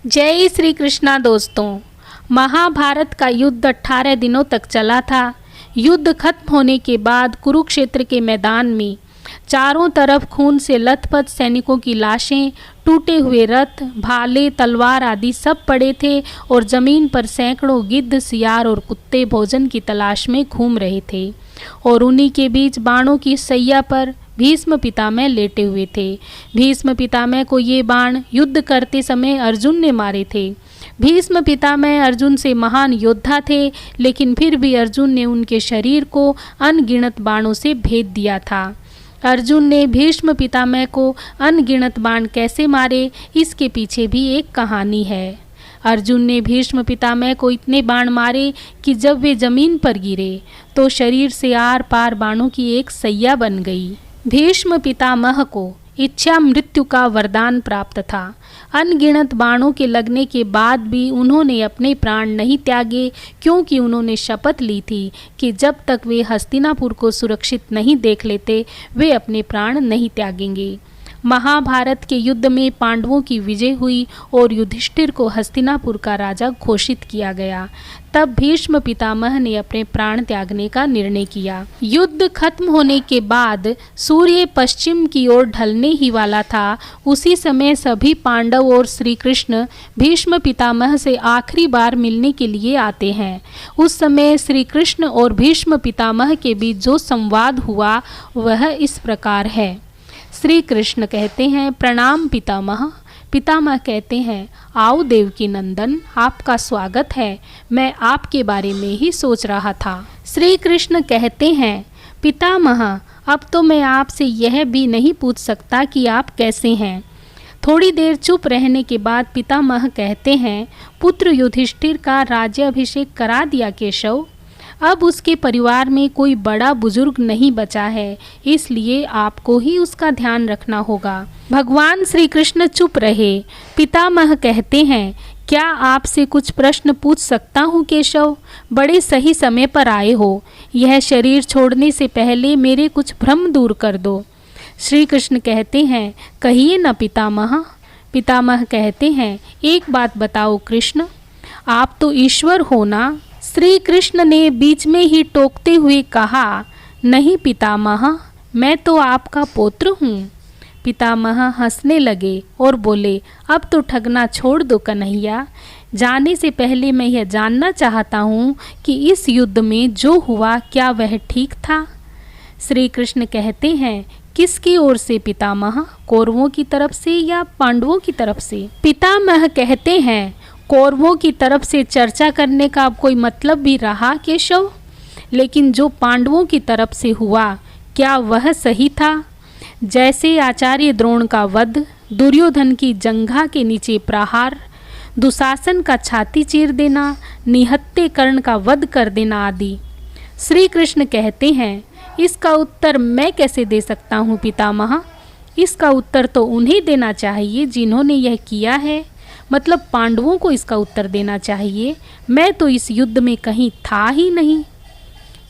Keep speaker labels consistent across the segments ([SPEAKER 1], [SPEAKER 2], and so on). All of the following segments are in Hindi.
[SPEAKER 1] जय श्री कृष्णा दोस्तों। महाभारत का युद्ध 18 दिनों तक चला था। युद्ध खत्म होने के बाद कुरुक्षेत्र के मैदान में चारों तरफ खून से लथपथ सैनिकों की लाशें, टूटे हुए रथ, भाले, तलवार आदि सब पड़े थे और जमीन पर सैकड़ों गिद्ध, सियार और कुत्ते भोजन की तलाश में घूम रहे थे। और उन्हीं के बीच बाणों की सैया पर भीष्म पितामह लेटे हुए थे। भीष्म पितामह को ये बाण युद्ध करते समय अर्जुन ने मारे थे। भीष्म पितामह अर्जुन से महान योद्धा थे, लेकिन फिर भी अर्जुन ने उनके शरीर को अनगिनत बाणों से भेद दिया था। अर्जुन ने भीष्म पितामह को अनगिनत बाण कैसे मारे, इसके पीछे भी एक कहानी है। अर्जुन ने भीष्म पितामह को इतने बाण मारे कि जब वे जमीन पर गिरे तो शरीर से आर पार बाणों की एक सैया बन गई। भीष्म पितामह को इच्छा मृत्यु का वरदान प्राप्त था। अनगिनत बाणों के लगने के बाद भी उन्होंने अपने प्राण नहीं त्यागे, क्योंकि उन्होंने शपथ ली थी कि जब तक वे हस्तिनापुर को सुरक्षित नहीं देख लेते वे अपने प्राण नहीं त्यागेंगे। महाभारत के युद्ध में पांडवों की विजय हुई और युधिष्ठिर को हस्तिनापुर का राजा घोषित किया गया। तब भीष्म पितामह ने अपने प्राण त्यागने का निर्णय किया। युद्ध खत्म होने के बाद सूर्य पश्चिम की ओर ढलने ही वाला था। उसी समय सभी पांडव और श्री कृष्ण भीष्म पितामह से आखिरी बार मिलने के लिए आते हैं। उस समय श्री कृष्ण और भीष्म पितामह के बीच जो संवाद हुआ वह इस प्रकार है। श्री कृष्ण कहते हैं, प्रणाम पितामह। पितामह कहते हैं, आओ देवकी नंदन, आपका स्वागत है। मैं आपके बारे में ही सोच रहा था। श्री कृष्ण कहते हैं, पितामह अब तो मैं आपसे यह भी नहीं पूछ सकता कि आप कैसे हैं। थोड़ी देर चुप रहने के बाद पितामह कहते हैं, पुत्र युधिष्ठिर का राज्याभिषेक करा दिया केशव। अब उसके परिवार में कोई बड़ा बुजुर्ग नहीं बचा है, इसलिए आपको ही उसका ध्यान रखना होगा। भगवान श्री कृष्ण चुप रहे। पितामह कहते हैं, क्या आपसे कुछ प्रश्न पूछ सकता हूँ केशव? बड़े सही समय पर आए हो। यह शरीर छोड़ने से पहले मेरे कुछ भ्रम दूर कर दो। श्री कृष्ण कहते हैं, कहिए न पितामह। पितामह कहते हैं, एक बात बताओ कृष्ण, आप तो ईश्वर हो ना? श्री कृष्ण ने बीच में ही टोकते हुए कहा, नहीं पितामह, मैं तो आपका पुत्र हूँ। पितामह हंसने लगे और बोले, अब तो ठगना छोड़ दो कन्हैया। जाने से पहले मैं यह जानना चाहता हूँ कि इस युद्ध में जो हुआ क्या वह ठीक था? श्री कृष्ण कहते हैं, किसकी ओर से पितामह? कौरवों की तरफ से या पांडवों की तरफ से? पितामह कहते हैं, कौरवों की तरफ से चर्चा करने का अब कोई मतलब भी रहा केशव? लेकिन जो पांडवों की तरफ से हुआ क्या वह सही था? जैसे आचार्य द्रोण का वध, दुर्योधन की जंघा के नीचे प्रहार, दुशासन का छाती चीर देना, निहत्ते कर्ण का वध कर देना आदि। श्री कृष्ण कहते हैं, इसका उत्तर मैं कैसे दे सकता हूँ पितामह? इसका उत्तर तो उन्हें देना चाहिए जिन्होंने यह किया है, मतलब पांडवों को इसका उत्तर देना चाहिए। मैं तो इस युद्ध में कहीं था ही नहीं।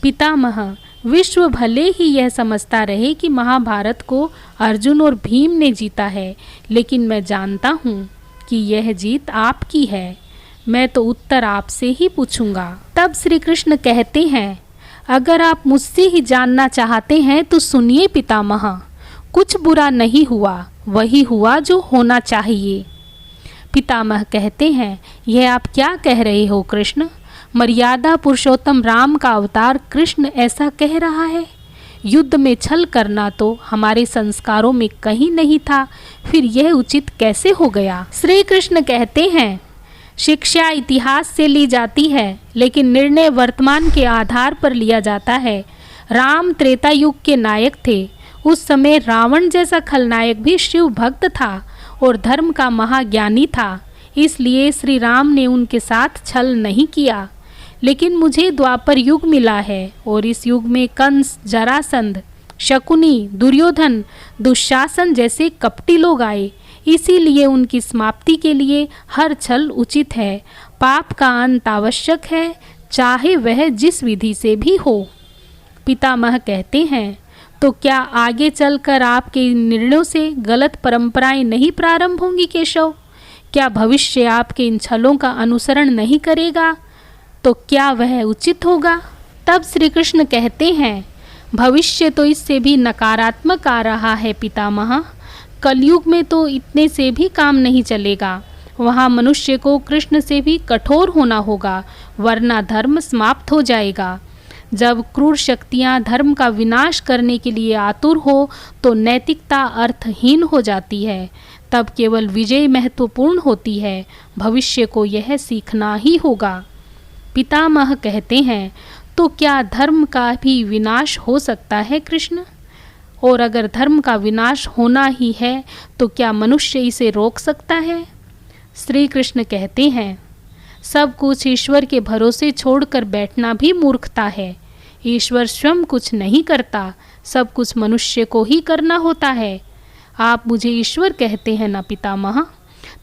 [SPEAKER 1] पितामह, विश्व भले ही यह समझता रहे कि महाभारत को अर्जुन और भीम ने जीता है, लेकिन मैं जानता हूँ कि यह जीत आपकी है। मैं तो उत्तर आपसे ही पूछूंगा। तब श्री कृष्ण कहते हैं, अगर आप मुझसे ही जानना चाहते हैं तो सुनिए पितामह, कुछ बुरा नहीं हुआ, वही हुआ जो होना चाहिए। पितामह कहते हैं, यह आप क्या कह रहे हो कृष्ण? मर्यादा पुरुषोत्तम राम का अवतार कृष्ण ऐसा कह रहा है? युद्ध में छल करना तो हमारे संस्कारों में कहीं नहीं था, फिर यह उचित कैसे हो गया? श्री कृष्ण कहते हैं, शिक्षा इतिहास से ली जाती है, लेकिन निर्णय वर्तमान के आधार पर लिया जाता है। राम त्रेता युग के नायक थे। उस समय रावण जैसा खलनायक भी शिव भक्त था और धर्म का महाज्ञानी था, इसलिए श्री राम ने उनके साथ छल नहीं किया। लेकिन मुझे द्वापर युग मिला है और इस युग में कंस, जरासंध, शकुनी, दुर्योधन, दुशासन जैसे कपटी लोग आए, इसीलिए उनकी समाप्ति के लिए हर छल उचित है। पाप का अंत आवश्यक है, चाहे वह जिस विधि से भी हो। पितामह कहते हैं, तो क्या आगे चलकर आपके निर्णयों से गलत परंपराएं नहीं प्रारंभ होंगी केशव? क्या भविष्य आपके इन छलों का अनुसरण नहीं करेगा तो क्या वह उचित होगा? तब श्री कृष्ण कहते हैं, भविष्य तो इससे भी नकारात्मक आ रहा है पितामह। कलयुग में तो इतने से भी काम नहीं चलेगा। वहाँ मनुष्य को कृष्ण से भी कठोर होना होगा, वरना धर्म समाप्त हो जाएगा। जब क्रूर शक्तियाँ धर्म का विनाश करने के लिए आतुर हो तो नैतिकता अर्थहीन हो जाती है। तब केवल विजय महत्वपूर्ण होती है। भविष्य को यह सीखना ही होगा। पितामह कहते हैं, तो क्या धर्म का भी विनाश हो सकता है कृष्ण? और अगर धर्म का विनाश होना ही है तो क्या मनुष्य इसे रोक सकता है? श्री कृष्ण कहते हैं, सब कुछ ईश्वर के भरोसे छोड़कर बैठना भी मूर्खता है। ईश्वर स्वयं कुछ नहीं करता, सब कुछ मनुष्य को ही करना होता है। आप मुझे ईश्वर कहते हैं ना पितामह,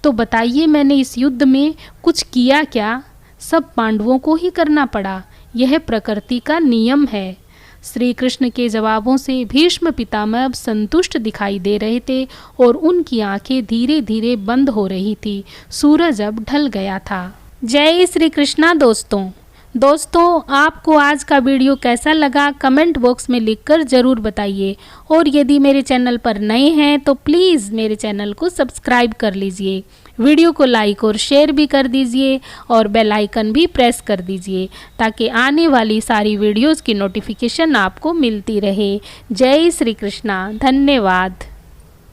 [SPEAKER 1] तो बताइए मैंने इस युद्ध में कुछ किया क्या? सब पांडवों को ही करना पड़ा। यह प्रकृति का नियम है। श्री कृष्ण के जवाबों से भीष्म पितामह अब संतुष्ट दिखाई दे रहे थे और उनकी आंखें धीरे धीरे बंद हो रही थी। सूरज अब ढल गया था। जय श्री कृष्णा दोस्तों आपको आज का वीडियो कैसा लगा कमेंट बॉक्स में लिखकर ज़रूर बताइए। और यदि मेरे चैनल पर नए हैं तो प्लीज़ मेरे चैनल को सब्सक्राइब कर लीजिए। वीडियो को लाइक और शेयर भी कर दीजिए और बेल आइकन भी प्रेस कर दीजिए ताकि आने वाली सारी वीडियोज़ की नोटिफिकेशन आपको मिलती रहे। जय श्री कृष्णा, धन्यवाद।